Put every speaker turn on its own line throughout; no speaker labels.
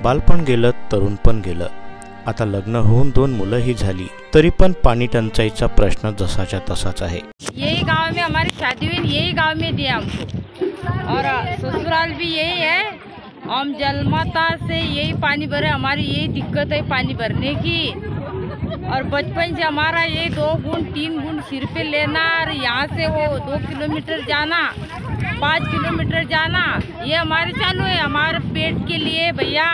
बालपण गेलं, तरुणपण गेलं, आता लग्न होऊन 2 मुलंही झाली, तरी पण पाणी टंचाईचा प्रश्न जसाच्या तसाच आहे।
यही गांव में हमारी शादी हुई, यही गांव में दिया हमको और ससुराल भी यही है। हम जलमाता से यही पानी भरे, हमारी यही दिक्कत है पानी भरने की। और बचपन से हमारा ये 2 गुण 3 गुण सिर पे लेना और यहाँ से वो 2 किलोमीटर जाना, 5 किलोमीटर जाना, ये हमारे चालू है। हमारे पेट के लिए भैया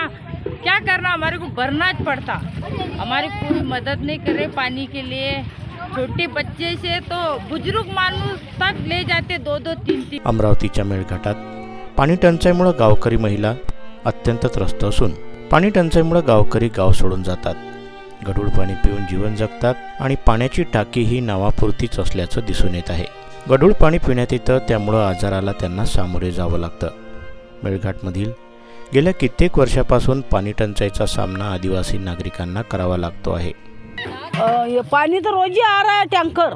क्या करना, हमारे को भरना पड़ता। हमारी कोई मदद नहीं करे पानी के लिए। छोटे बच्चे से तो बुजुर्ग माणूस तक ले जाते 2-2 3-3।
अमरावतीच्या मेळघाटात पाणी टंचाईमुळे गावकरी महिला अत्यंत त्रस्त असून पाणी टंचाईमुळे गावकरी गाव सोडून जातात, गढूळ पाणी पिऊन जीवन जगतात आणि पाण्याची टाकी ही नावापुरतीच असल्याचं दिसून येत आहे। गढूळ पाणी पिण्यात येतं, त्यामुळे आजाराला त्यांना सामोरे जावं लागतं। मेळघाटमधील गेल्या कित्येक वर्षापासून पाणी टंचाईचा सामना आदिवासी नागरिकांना करावा लागतो आहे।
ये पानी तो रोज ही आ रहा है टैंकर,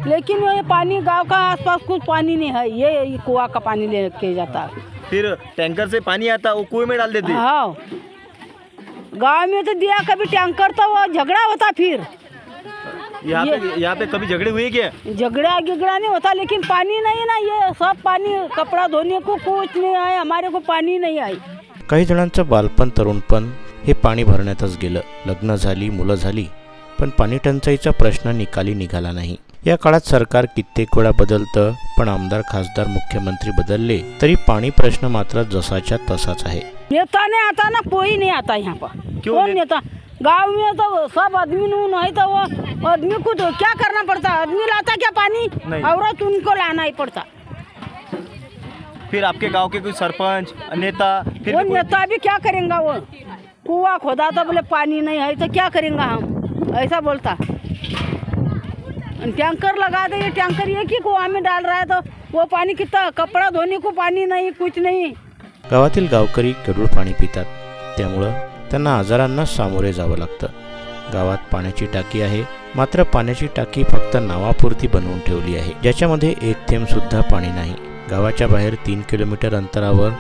लेकिन ये पानी गांव का आसपास कुछ पानी नहीं है। ये कुआं का पानी लेके जाता है।
फिर टैंकर से पानी आता वो कुएं में डाल देते।
हाँ, गांव में तो दिया कभी टैंकर, तो वो झगड़ा होता। फिर
यहाँ पे कभी झगड़े हुए क्या?
झगड़ा नहीं होता, लेकिन पानी नहीं ना। ये सब पानी कपड़ा धोने को कुछ नहीं आए, हमारे को पानी नहीं आई।
काही जणांचं बालपण, तरुणपण हे पाणी भरण्यातच गेलं, लग्न झाली, मुलं झाली, पण पाणी टंचाईचा प्रश्न निकाली निघाला नाही। या काळात सरकार कित्येक वेळा बदलतं, पण आमदार, खासदार, मुख्यमंत्री बदलले तरी पाणी प्रश्न मात्र जसाच्या तसाच आहे।
नेता नहीं आता ना, कोई नहीं आता यहाँ पर। कौन नेता? गांव में तो सब आदमी नहीं, तो वो आदमी को तो क्या करना पड़ता? आदमी लाता क्या पानी? औरत उनको लाना ही पड़ता।
फिर आपके गांव के कोई सरपंच, नेता, फिर
वो नेता भी क्या करेंगे? वो कुआं खोदा तो बोले पानी नहीं है, तो क्या करेंगे हम? ऐसा बोलता। टैंकर लगा दे, ये टैंकर एक ही कुआं में डाल रहा है, तो वो पानी कितना? कपड़ा धोने को पानी नहीं, कुछ नहीं।
गावातील गावकरी गढूळ पाणी पितात, त्यामुळे त्यांना आजारांना सामोरे जावं लागतं। गावात पाण्याची टाकी आहे, मात्र पाण्याची टाकी फक्त नावापुरती बनवून ठेवली आहे, ज्याच्यामध्ये एक थेंब सुद्धा पाणी नाही। गावाच्या बाहेर 3 किलोमीटर अंतरावर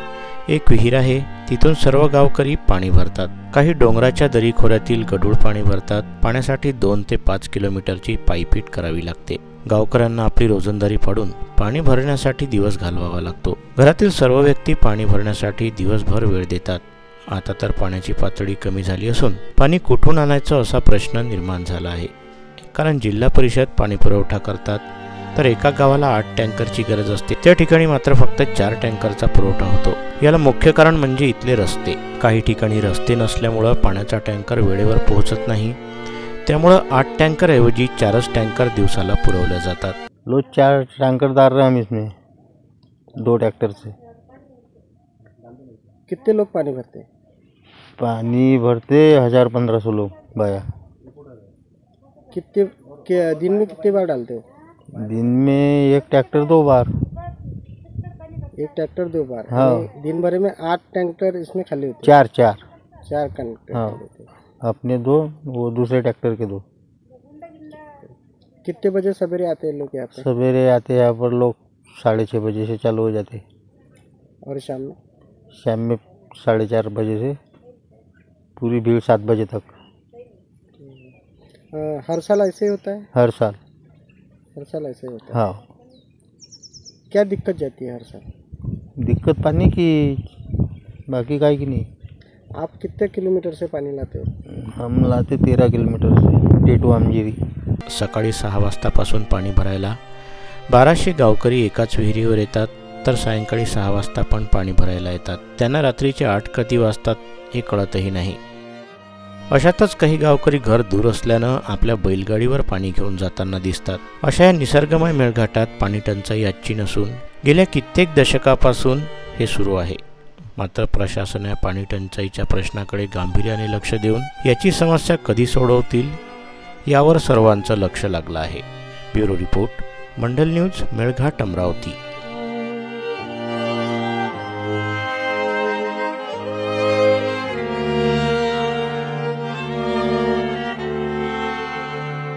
एक विहीर आहे, तिथून सर्व गावकरी पाणी भरतात। काही डोंगराच्या दरीखोऱ्यातील गढूळ पाणी भरतात। पाण्यासाठी 2 ते 5 किलोमीटरची पायपीट करावी लागते। गावकऱ्यांना आपली रोजंदारी पाडून पाणी भरण्यासाठी दिवस घालवावा लागतो। घरातील सर्व व्यक्ती पाणी भरण्यासाठी दिवसभर वेळ देतात। आता तर पाण्याची पातळी कमी झाली असून पाणी कुठून आणायचं असा प्रश्न निर्माण झाला आहे, कारण जिल्हा परिषद पाणी पुरवठा करतात, तर एका गावाला 8 टँकरची गरज असते, त्या ठिकाणी मात्र फक्त 4 टँकरचा पुरवठा होतो। याला मुख्य कारण म्हणजे इथले रस्ते। काही ठिकाणी रस्ते नसल्यामुळे पाण्याचा टँकर वेळेवर पोहोचत नाही, त्यामुळे 8 टँकर ऐवजी 4च टँकर दिवसाला पुरवले जातात।
रोज 4 टैंकर डाल रहे हैं हम इसमें, 2 ट्रैक्टर से।
कितने लोग पानी भरते?
पानी भरते 1000-1500 लोग बाया।
कितने दिन में कितने बार डालते हो?
दिन में 1 ट्रैक्टर 2 बार।
1 ट्रैक्टर 2 बार?
हाँ।
दिन भर में 8 टैंकर इसमें खाली होते?
4
टैंकर।
हाँ, अपने 2, वो दूसरे ट्रैक्टर के 2।
कितने बजे सवेरे आते हैं लोग यहाँ पे?
सवेरे आते हैं यहाँ पर लोग 6:30 बजे से चालू हो जाते।
और शाम में?
शाम में 4:30 बजे से पूरी भीड़ 7 बजे तक।
हर साल ऐसे होता है?
हर साल
ऐसे होता है।
हाँ।
क्या दिक्कत जाती है हर साल?
दिक्कत पानी की, बाकी काय की नहीं।
आप कितने किलोमीटर से पानी लाते हो?
हम लाते 13 किलोमीटर से, टेटू आमजिरी।
सकाळी 6 वाजतापासून पाणी भरायला 1200 गावकरी एकाच विहिरीवर येतात, तर सायंकाळी 6 वाजता पण पाणी भरायला येतात। त्यांना रात्रीचे 8 कधी वाजतात हे कळतही नाही। अशातच काही गावकरी घर दूर असल्यानं आपल्या बैलगाडीवर पाणी घेऊन जाताना दिसतात। अशा या निसर्गमय मेळघाटात पाणी टंचाई आजची नसून गेल्या कित्येक दशकापासून हे सुरू आहे। मात्र प्रशासन या पाणी टंचाईच्या प्रश्नाकडे गांभीर्याने लक्ष देऊन याची समस्या कधी सोडवतील यावर सर्वांचं लक्ष लागलं आहे। ब्युरो रिपोर्ट, मंडल न्यूज, मेळघाट, अमरावती।